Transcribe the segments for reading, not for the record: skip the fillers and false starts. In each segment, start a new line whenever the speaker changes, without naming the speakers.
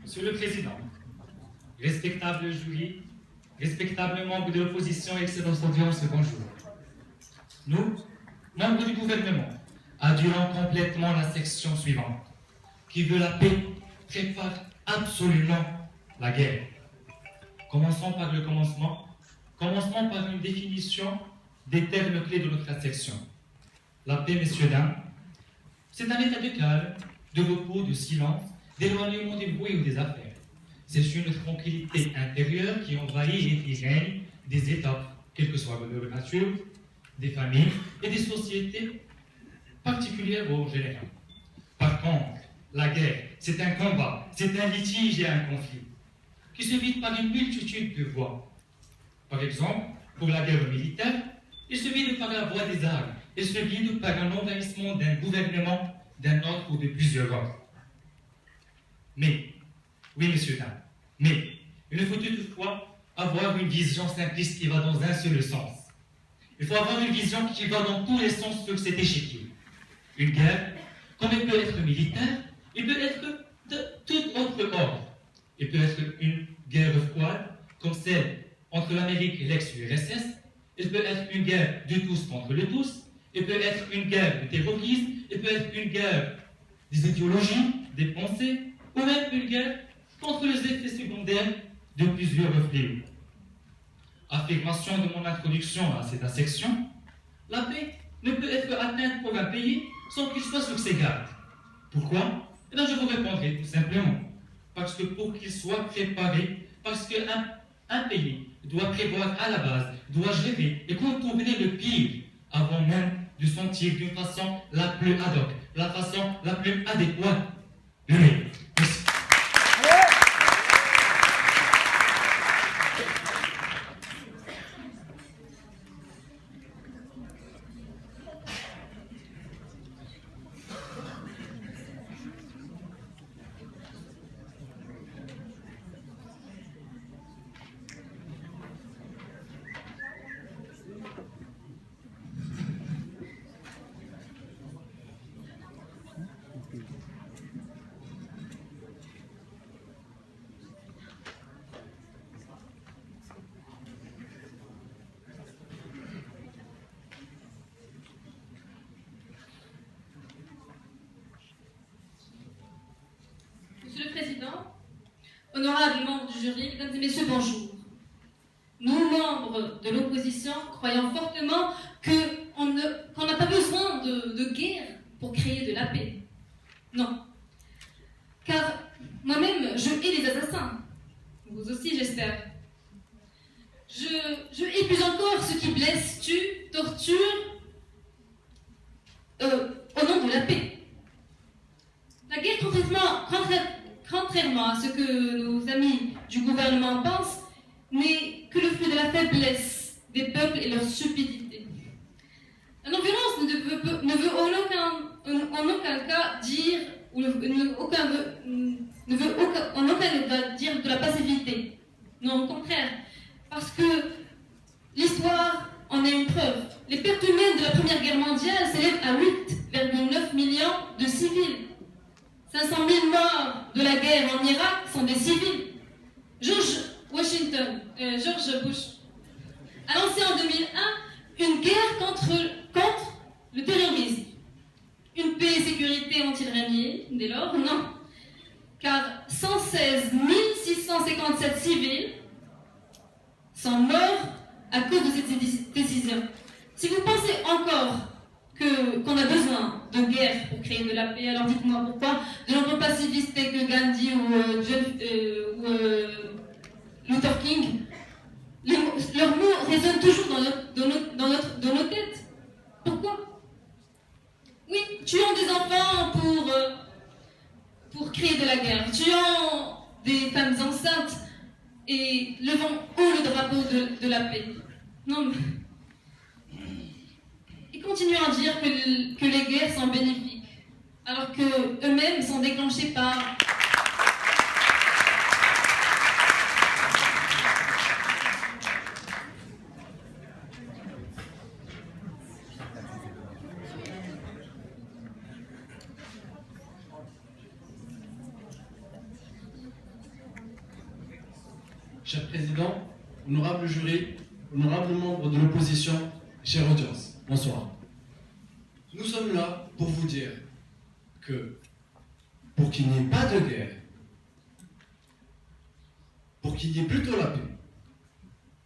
Monsieur le Président, respectable jury, respectables membres de l'opposition et excellente audience, bonjour. Nous, membres du gouvernement, adulons complètement la section suivante. Qui veut la paix prépare absolument la guerre. Commençons par le commencement. Commençons par une définition des termes clés de notre section. La paix, messieurs, dames, c'est un état de calme, de repos, de silence, d'éloignement des bruits ou des affaires. C'est une tranquillité intérieure qui envahit et qui règne des États, quelle que soit leur nature, des familles et des sociétés particulières ou générales. Par contre, la guerre, c'est un combat, c'est un litige et un conflit qui se vide par une multitude de voies. Par exemple, pour la guerre militaire, il se vide par la voie des armes, il se vide par un envahissement d'un gouvernement, d'un autre ou de plusieurs autres. Mais, oui, messieurs, dames, mais il ne faut toutefois avoir une vision simpliste qui va dans un seul sens. Il faut avoir une vision qui va dans tous les sens sur cet échiquier. Une guerre, comme elle peut être militaire, elle peut être de tout autre ordre. Elle peut être une guerre froide, comme celle entre l'Amérique et l'ex-URSS. Elle peut être une guerre de tous contre le tous. Elle peut être une guerre de terrorisme. Elle peut être une guerre des idéologies, des pensées, ou même une guerre contre les effets secondaires de plusieurs fléaux. Affirmation de mon introduction à cette section, la paix ne peut être atteinte pour un pays sans qu'il soit sur ses gardes. Pourquoi? Eh bien, je vous répondrai tout simplement. Parce que pour qu'il soit préparé, parce qu'un pays doit prévoir à la base, doit gérer et contourner le pire avant même de sentir d'une façon la plus ad hoc, la façon la plus adéquate. Merci.
Monsieur le Président, honorables membres du jury, mesdames et messieurs, bonjour. Nous, membres de l'opposition, croyons fortement qu'on n'a pas besoin de guerre pour créer de la paix. Non. Car moi-même, je hais les assassins. Vous aussi, j'espère. Je hais plus encore ceux qui blessent, tuent, torturent au nom de la paix. La guerre, contrairement à ce que nos amis du gouvernement pensent, n'est que le fruit de la faiblesse des peuples et leur stupidité. La non-violence ne veut en aucun cas dire, ou ne veut en aucun cas dire de la passivité. Non, au contraire, parce que l'histoire en est une preuve. Les pertes humaines de la Première Guerre mondiale s'élèvent à 8,9 millions de civils. 500 000 morts de la guerre en Irak sont des civils. George Bush a lancé en 2001 une guerre contre le terrorisme. Une paix et sécurité ont-ils régné dès lors? Non. Car 116 657 civils sont morts à cause de cette décision. Si vous pensez encore qu'on a besoin de guerre pour créer de la paix, alors dites-moi pourquoi de nombreux pacifistes tels que Gandhi ou Luther King, leurs mots résonnent toujours dans nos têtes. Pourquoi? Oui, tuons des enfants pour créer de la guerre, tuons des femmes enceintes et levons haut le drapeau de la paix. Non, mais... Ils continuent à dire que les guerres sont bénéfiques, alors qu'eux-mêmes sont déclenchés par...
cher président, honorable jury, honorables membres de l'opposition, chère audience, bonsoir. Nous sommes là pour vous dire que pour qu'il n'y ait pas de guerre, pour qu'il y ait plutôt la paix,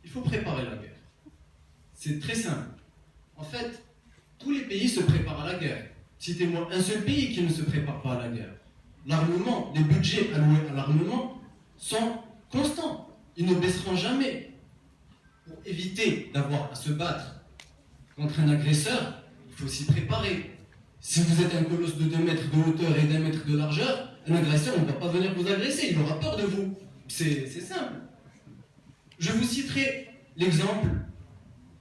il faut préparer la guerre. C'est très simple. En fait, tous les pays se préparent à la guerre. Citez-moi un seul pays qui ne se prépare pas à la guerre. L'armement, les budgets alloués à l'armement sont constants. Ils ne baisseront jamais. Pour éviter d'avoir à se battre contre un agresseur, il faut s'y préparer. Si vous êtes un colosse de 2 mètres de hauteur et d'1 mètre de largeur, un agresseur ne va pas venir vous agresser, il aura peur de vous. C'est simple. Je vous citerai l'exemple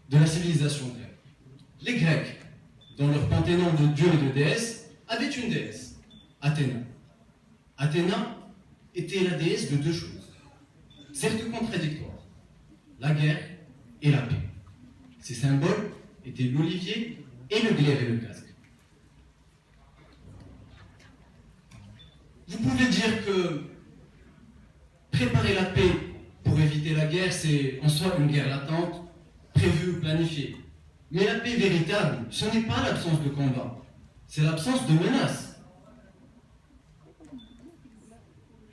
de la civilisation grecque. Les Grecs, dans leur panthéon de dieux et de déesses, avaient une déesse, Athéna. Athéna était la déesse de 2 choses, certes contradictoires, la guerre et la paix. Ses symboles étaient l'olivier et le glaive et le casque. Vous pouvez dire que préparer la paix pour éviter la guerre, c'est en soi une guerre latente, prévue ou planifiée. Mais la paix véritable, ce n'est pas l'absence de combat, c'est l'absence de menace.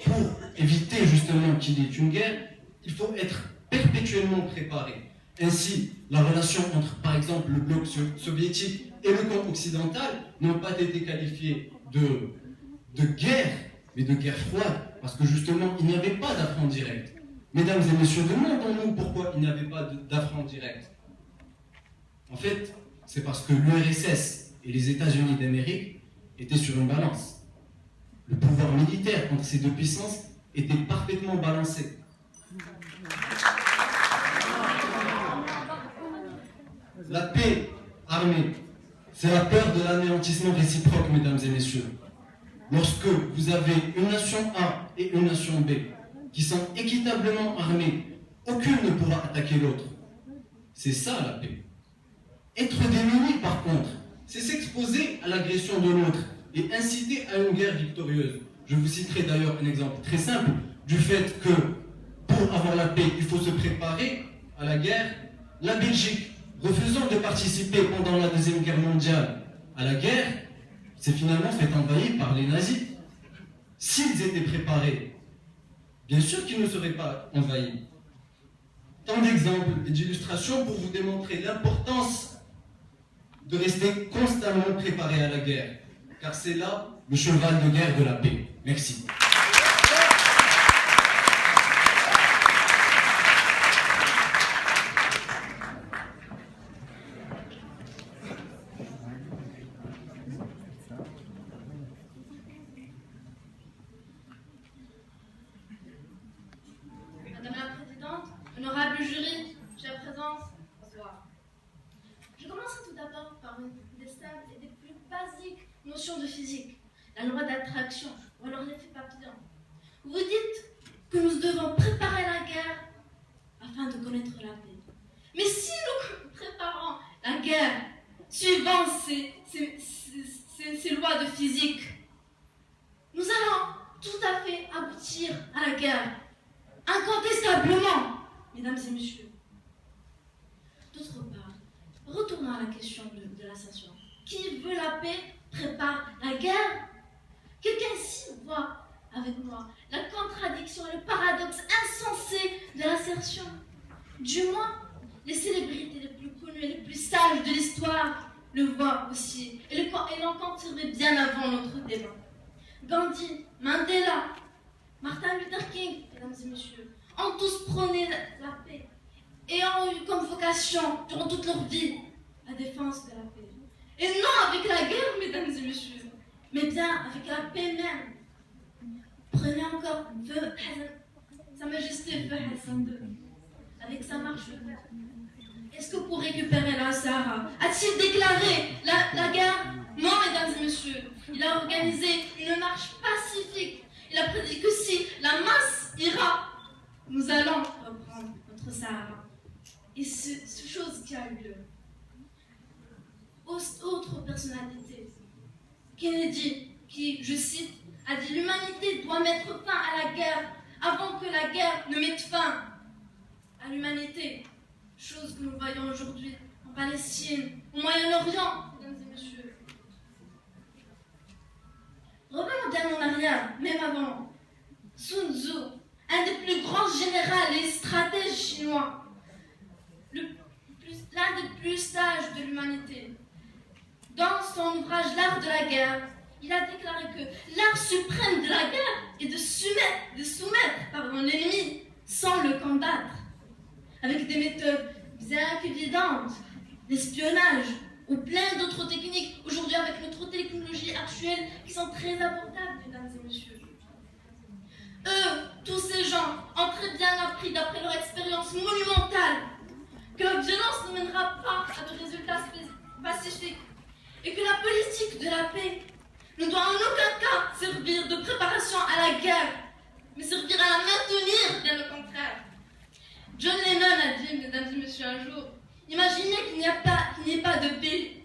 Pour éviter justement qu'il y ait une guerre, il faut être perpétuellement préparé. Ainsi, la relation entre, par exemple, le bloc soviétique et le camp occidental n'ont pas été qualifiées de guerre, mais de guerre froide, parce que justement, il n'y avait pas d'affront direct. Mesdames et messieurs, demandons-nous pourquoi il n'y avait pas d'affront direct. En fait, c'est parce que l'URSS et les États-Unis d'Amérique étaient sur une balance. Le pouvoir militaire entre ces 2 puissances était parfaitement balancé. La paix armée, c'est la peur de l'anéantissement réciproque, mesdames et messieurs. Lorsque vous avez une nation A et une nation B qui sont équitablement armées, aucune ne pourra attaquer l'autre. C'est ça la paix. Être démuni, par contre, c'est s'exposer à l'agression de l'autre et inciter à une guerre victorieuse. Je vous citerai d'ailleurs un exemple très simple du fait que pour avoir la paix, il faut se préparer à la guerre. La Belgique, refusant de participer pendant la Deuxième Guerre mondiale à la guerre, s'est finalement fait envahir par les nazis. S'ils étaient préparés, bien sûr qu'ils ne seraient pas envahis. Tant d'exemples et d'illustrations pour vous démontrer l'importance de rester constamment préparé à la guerre, car c'est là le cheval de guerre de la paix. Merci.
Madame la Présidente, honorable jury, chère présence, bonsoir. Je commence tout d'abord par des stables et des plus basiques notions de physique, la loi d'attraction ou alors l'effet papillon. Vous dites que nous devons préparer la guerre afin de connaître la paix. Mais si nous préparons la guerre suivant ces lois de physique, nous allons tout à fait aboutir à la guerre, incontestablement, mesdames et messieurs. D'autre part, retournons à la question de l'ascension. Qui veut la paix prépare la guerre. Quelqu'un ici voit avec moi la contradiction et le paradoxe insensé de l'assertion. Du moins, les célébrités les plus connues et les plus sages de l'histoire le voient aussi et l'ont confirmé bien avant notre débat. Gandhi, Mandela, Martin Luther King, mesdames et messieurs, ont tous prôné la paix et ont eu comme vocation, durant toute leur vie, la défense de la paix. Et non avec la guerre, mesdames et messieurs, mais bien avec la paix même. Prenez encore Sa Majesté Feu Hassan II, avec sa marche verte. Est-ce que pour récupérer la Sahara, a-t-il déclaré la guerre? Non, mesdames et messieurs. Il a organisé une marche pacifique. Il a prédit que si la masse ira, nous allons reprendre notre Sahara. Et c'est chose qui a eu lieu. Autre personnalité, Kennedy, qui, je cite, a dit « L'humanité doit mettre fin à la guerre avant que la guerre ne mette fin
à l'humanité, chose que nous voyons aujourd'hui en Palestine, au Moyen-Orient, mesdames et messieurs. Revenons bien en arrière, même avant. Sun Tzu, un des plus grands généraux et stratèges chinois, l'un des plus sages de l'humanité. Dans son ouvrage L'art de la guerre, il a déclaré que l'art suprême de la guerre est de soumettre l'ennemi sans le combattre, avec des méthodes bien évidentes, l'espionnage ou plein d'autres techniques, aujourd'hui avec notre technologie actuelle, qui sont très abordables, mesdames et messieurs. Eux, tous ces gens, ont très bien appris, d'après leur expérience monumentale, que la violence ne mènera pas à de résultats pacifiques et que la politique de la paix ne doit en aucun cas servir de préparation à la guerre, mais servir à la maintenir, bien au contraire. John Lennon a dit, mesdames et messieurs, un jour, imaginez qu'il n'y ait pas de paix,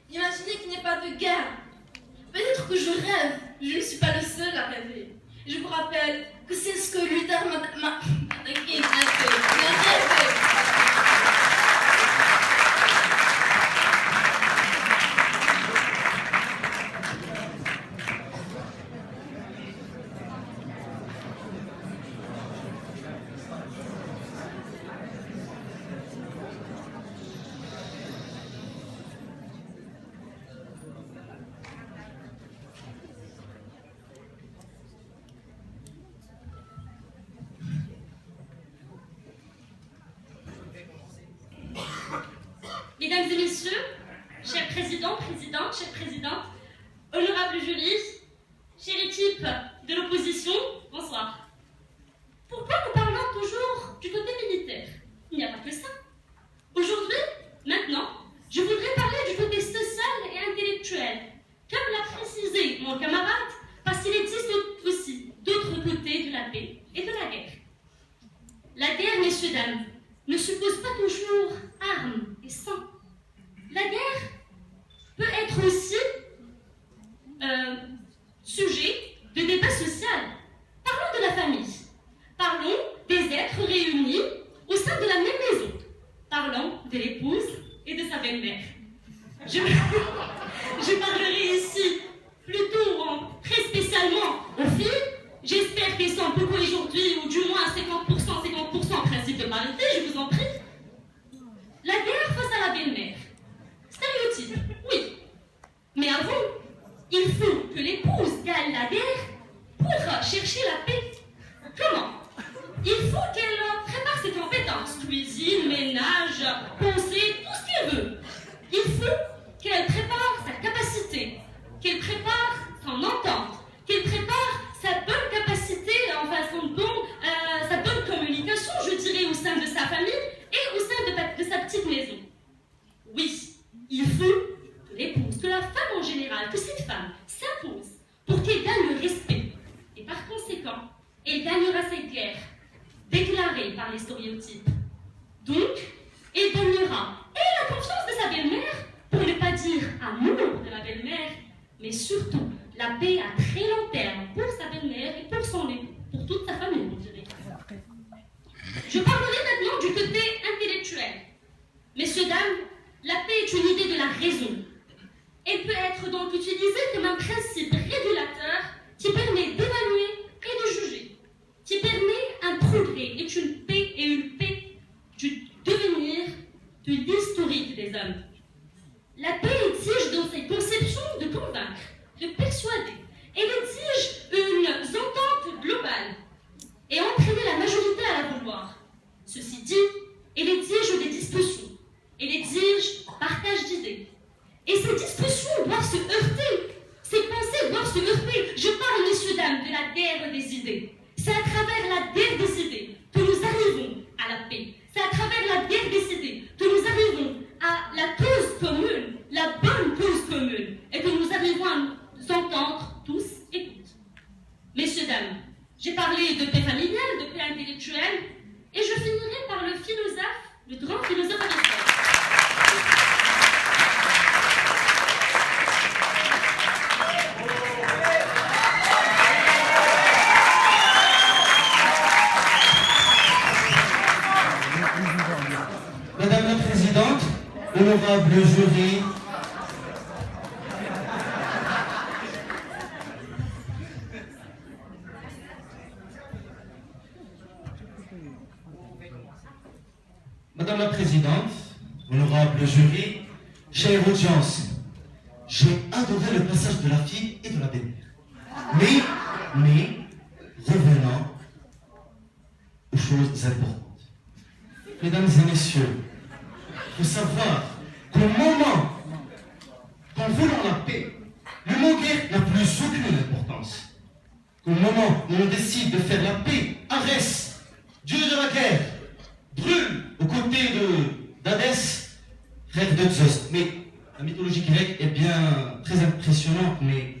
imaginez qu'il n'y ait pas de guerre. Peut-être que je rêve, je ne suis pas le seul à rêver. Et je vous rappelle que c'est ce que Luther m'a attaqué,
Mesdames et messieurs, chers présidents, présidentes, chères présidentes, honorable jury, chère équipe de l'opposition, bonsoir. Pourquoi nous parlons toujours du côté militaire? Il n'y a pas que ça. Aujourd'hui, maintenant, je voudrais parler du côté social et intellectuel. Comme l'a précisé mon camarade, parce qu'il existe aussi d'autres côtés de la paix et de la guerre. La guerre, messieurs, dames, ne suppose pas toujours armes et sang. La guerre peut être aussi sujet de débat social. Parlons de la famille. Parlons des êtres réunis au sein de la même maison. Parlons de l'épouse et de sa belle-mère. Je parlerai ici plutôt très spécialement aux filles. J'espère qu'elles sont beaucoup aujourd'hui, ou du moins 50% principe de parité, je vous en prie. La guerre face à la belle-mère. Stéréotype, oui. Mais avant, il faut que l'épouse gagne la guerre pour chercher la paix. Comment? Il faut qu'elle prépare ses compétences, cuisine, ménage, penser, tout ce qu'elle veut. Il faut qu'elle prépare sa capacité, qu'elle prépare son entente, qu'elle prépare sa bonne capacité, sa bonne communication, je dirais, au sein de sa famille et au sein de sa petite maison. Oui, il faut que l'épouse, que la femme en général, que cette femme s'impose pour qu'elle gagne le respect. Et par conséquent, elle gagnera cette guerre, déclarée par les stéréotypes. Donc, elle gagnera et la confiance de sa belle-mère, pour ne pas dire amour de la belle-mère, mais surtout la paix à très long terme pour sa belle-mère et pour son époux, pour toute sa famille, on dirait. Je parlerai maintenant du côté intellectuel. Messieurs, dames, la paix est une idée de la raison. Elle peut être donc utilisée comme un principe régulateur qui permet d'évaluer et de juger, qui permet un progrès et une paix du devenir, de l'historique des hommes. La paix exige dans ses conceptions de convaincre, de persuader. Elle exige une entente globale et entraîner la majorité à la vouloir. Ceci dit, elle exige des discussions. Elle exige partage d'idées. Et ces discussions doivent se heurter. Ces pensées doivent se heurter. Je parle, messieurs, dames, de la guerre des idées. C'est à travers la guerre des idées que nous arrivons à la paix. C'est à travers la guerre des idées que nous arrivons à la cause commune, la bonne cause commune, et que nous arrivons à nous entendre tous et toutes. Messieurs, dames, j'ai parlé de paix familiale, de paix intellectuelle, et je finirai par le philosophe, le grand philosophe Aristote.
Honorable jury, Madame la Présidente, honorable jury, chère audience, j'ai adoré le passage de la fille et de la belle-mère. Mais, revenons aux choses importantes. Mesdames et messieurs, il faut savoir qu'au moment qu'en voulant la paix, le mot guerre n'a plus aucune importance. Qu'au moment où on décide de faire la paix, Arès, dieu de la guerre, brûle aux côtés d'Hadès, frère de Zeus. Mais la mythologie grecque est bien très impressionnante, mais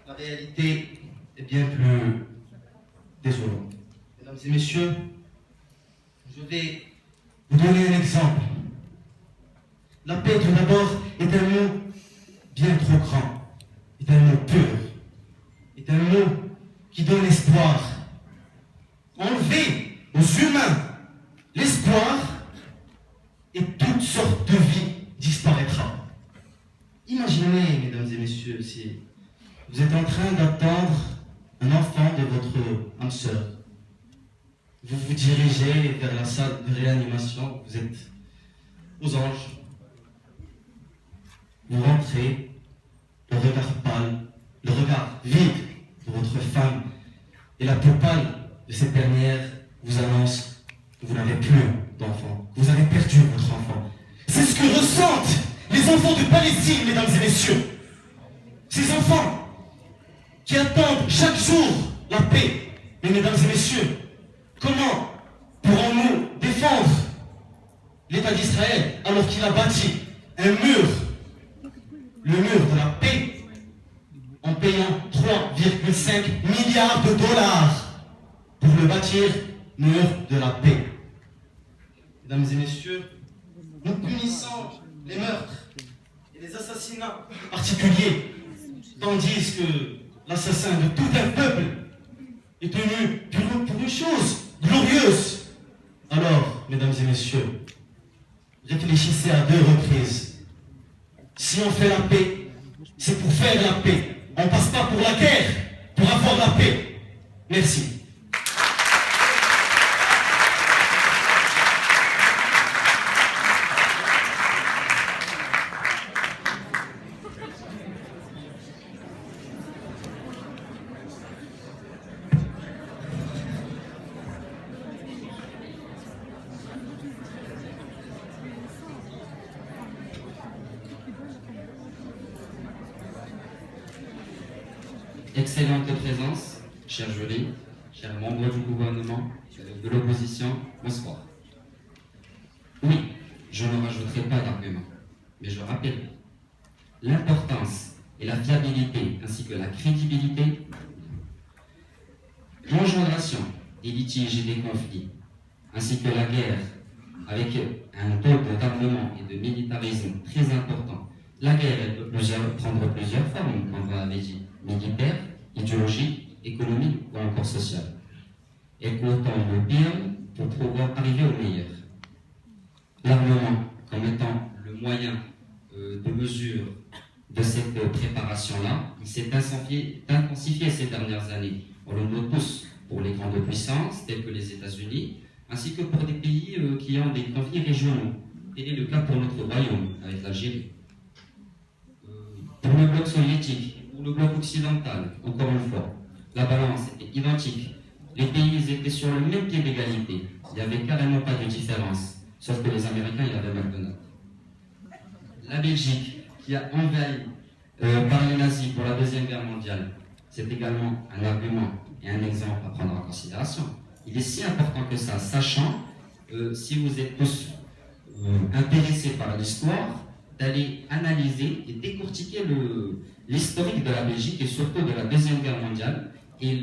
la réalité est bien plus désolante. Mesdames et messieurs, je vais vous donner un exemple. La paix, tout d'abord, est un mot bien trop grand, est un mot pur, est un mot qui donne espoir. Enlever aux humains l'espoir et toutes sortes de vies disparaîtra. Imaginez, mesdames et messieurs, si vous êtes en train d'attendre un enfant de votre âme sœur. Vous vous dirigez vers la salle de réanimation, vous êtes aux anges. Vous rentrez, le regard pâle, le regard vide de votre femme, et la peau pâle de cette dernière vous annonce que vous n'avez plus d'enfant, que vous avez perdu votre enfant. C'est ce que ressentent les enfants de Palestine, mesdames et messieurs. Ces enfants qui attendent chaque jour la paix. Mais mesdames et messieurs, comment pourrons-nous défendre l'État d'Israël alors qu'il a bâti un mur, le mur de la paix, en payant 3,5 milliards de dollars pour le bâtir, mur de la paix. Mesdames et messieurs, nous punissons les meurtres et les assassinats particuliers, tandis que l'assassin de tout un peuple est tenu pour une chose glorieuse. Alors, mesdames et messieurs, réfléchissez à 2 reprises. Si on fait la paix, c'est pour faire la paix. On ne passe pas pour la guerre, pour avoir la paix. Merci.
Excellente présence, chers jurys, chers membres du gouvernement, de l'opposition, bonsoir. Oui, je ne rajouterai pas d'arguments, mais je rappelle l'importance et la fiabilité ainsi que la crédibilité, l'engendration des litiges et des conflits, ainsi que la guerre avec un taux d'armement et de militarisme très important. La guerre, elle peut prendre plusieurs formes, comme vous l'avez dit, militaire, idéologique, économique ou encore sociale. Et pourtant le pire pour pouvoir arriver au meilleur. L'armement, comme étant le moyen de mesure de cette préparation-là, il s'est intensifié ces dernières années. On le note tous pour les grandes puissances, telles que les États-Unis, ainsi que pour des pays qui ont des conflits régionaux. Tel est le cas pour notre royaume, avec l'Algérie. Pour le bloc soviétique, pour le bloc occidental, encore une fois, la balance était identique. Les pays étaient sur le même pied d'égalité. Il n'y avait carrément pas de différence. Sauf que les Américains, il y avait McDonald's. La Belgique, qui a envahi par les nazis pour la Deuxième Guerre mondiale, c'est également un argument et un exemple à prendre en considération. Il est si important que ça, sachant, si vous êtes tous intéressés par l'histoire, d'aller analyser et décortiquer l'historique de la Belgique et surtout de la Deuxième Guerre mondiale et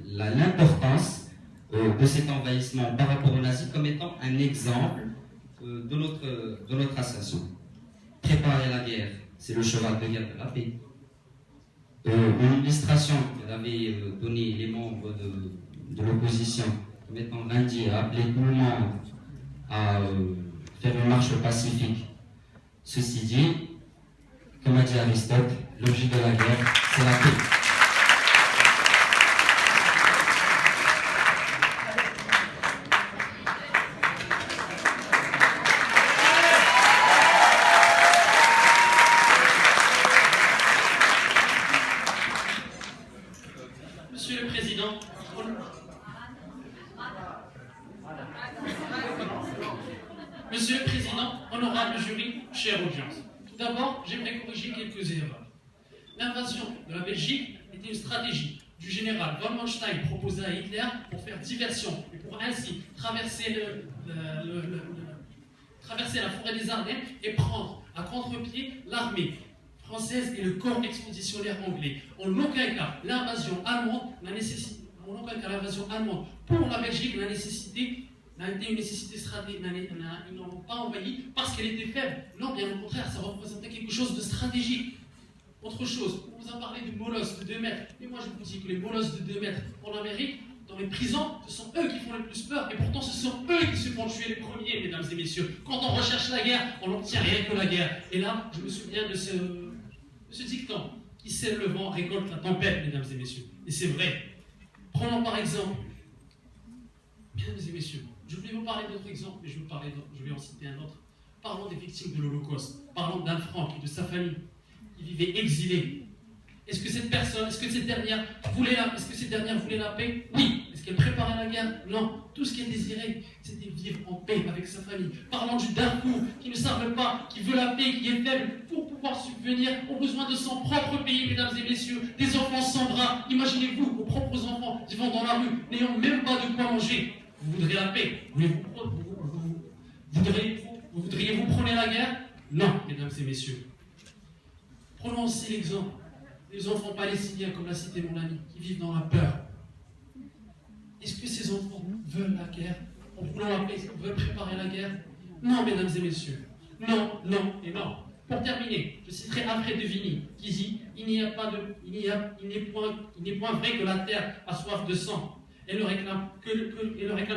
l'importance de cet envahissement par rapport aux nazis comme étant un exemple de notre ascension. Préparer la guerre, c'est le cheval de guerre de la paix. Une illustration qu'avaient donné les membres de l'opposition comme étant lundi à appeler tout le monde à faire une marche pacifique Ceci dit, comme a dit Aristote, l'objet de la guerre, c'est la paix.
Monsieur le Président, Monsieur le Président, honorable jury, chère audience. Tout d'abord, j'aimerais corriger quelques erreurs. L'invasion de la Belgique était une stratégie du général von Manstein proposée à Hitler pour faire diversion et pour ainsi traverser la forêt des Ardennes et prendre à contre-pied l'armée française et le corps expéditionnaire anglais. En aucun cas, l'invasion allemande pour la Belgique n'a été une nécessité stratégique, ils n'ont pas envahi parce qu'elle était faible. Non, bien au contraire, ça représentait quelque chose de stratégique. Autre chose, on vous a parlé de molosses de 2 mètres. Mais moi, je vous dis que les molosses de 2 mètres en Amérique, dans les prisons, ce sont eux qui font le plus peur. Et pourtant, ce sont eux qui se font tuer les premiers, mesdames et messieurs. Quand on recherche la guerre, on n'obtient rien que la guerre. Et là, je me souviens de ce dicton qui sème le vent récolte la tempête, mesdames et messieurs. Et c'est vrai. Prenons par exemple, mesdames et messieurs, je voulais vous parler d'autres exemples, mais je vais en citer un autre. Parlons des victimes de l'Holocauste. Parlons d'Anne Frank et de sa famille qui vivaient exilés. Est-ce que cette dernière voulait la paix? Oui. Est-ce qu'elle préparait la guerre? Non. Tout ce qu'elle désirait, c'était vivre en paix avec sa famille. Parlons du Darfour, qui ne savent pas, qui veut la paix, qui est faible, pour pouvoir subvenir aux besoins de son propre pays, mesdames et messieurs. Des enfants sans bras. Imaginez-vous, vos propres enfants vivant dans la rue, n'ayant même pas de quoi manger. Vous voudriez la paix? Voudriez-vous prôner la guerre? Non, mesdames et messieurs. Prenons aussi l'exemple des enfants palestiniens, comme l'a cité mon ami, qui vivent dans la peur. Est-ce que ces enfants veulent la guerre? En voulant la paix, veulent préparer la guerre? Non, mesdames et messieurs. Non, non et non. Pour terminer, je citerai Alfred de Vigny, qui dit « Il n'est point vrai que la terre a soif de sang. Elle ne réclame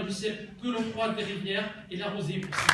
du ciel que l'eau froide des rivières et la rosée pour s'y